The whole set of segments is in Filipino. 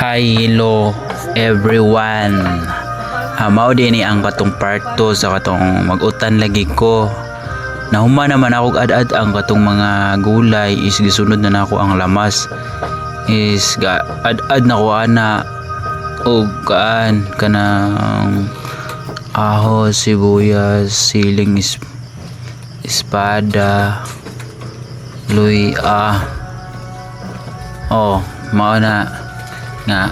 Hi, hello everyone. Mao din ni ang katong part 2 sa katong mag-utan lagi ko. Nahuma naman ako ad-ad ang katong mga gulay is gisunod na nako ang lamas. Is ad-ad na ko ana og kaan kanang ahos, sibuyas, siling espada, luya. Mao na nga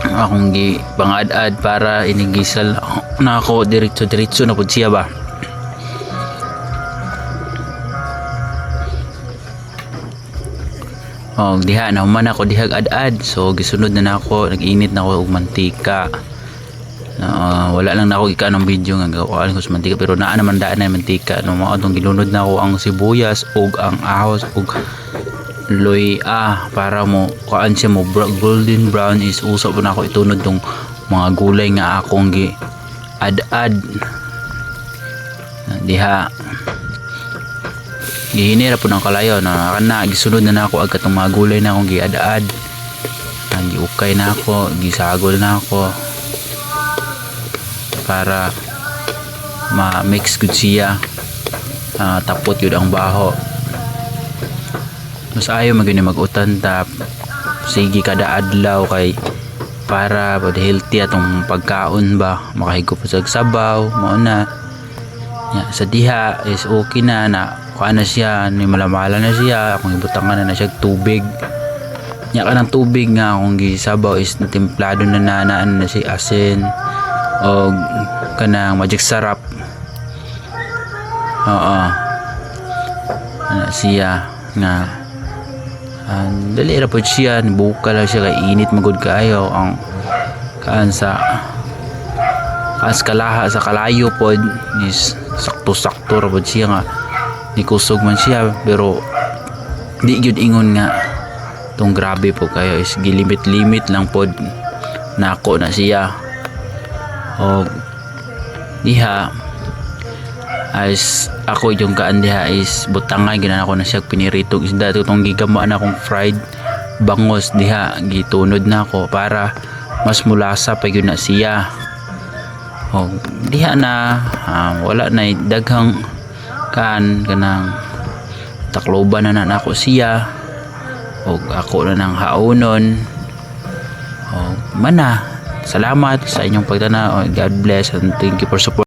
akong pangad-ad para inigisal na ako diretso na pud siya ba. Diha na human ako dihag ad-ad, so gisunod na nako, nag-init na ako og mantika. Wala lang na ako ika ng video nga gawaan ko sa mantika, pero naa naman daan na mantika. Mao tong gilunod na ako ang sibuyas ug ang ahos ug luya para mo kaan siya mo golden brown. Is usap na ako itunod tong mga gulay nga akong gi ad-ad diha. Gihinira po ng kalayo na kana gisunod na nako ag katong mga gulay na akong gi ad-ad. Giukay na ako, gisagol na ako para ma-mix gud siya. Tapot yun ang baho. Mas ayaw magini mag-utan tap. Sige kada adlaw kay para pod healthy atong pagkaon ba, makahigop sa sabaw mao na. Sa diha is okay na kuha na siya, ni malamala na siya, akong ibutangan na siya tubig. Kanang tubig nga akong gisabaw is natimplado na nanaan na si asin o kanang magic sarap. Siya nga dali ra pod siya, buka lang siya kay init magud kaayo ang kaan sa kalaha sa kalayo pod is sakto ra pod siya nga nikusog man siya, pero di gyud ingon nga tong grabe po kayo is gilimit lang pod nako na siya. Diha as ako yung kaan diha is butangan ginan ako na siya piniritog isda itong gigama na akong fried bangos diha gitunod na ako para mas mulasa pa yun na siya. Diha na wala na daghang kanang takloban na nako siya ako na nang haonon. Mana salamat sa inyong pagtanaw. God bless and thank you for support.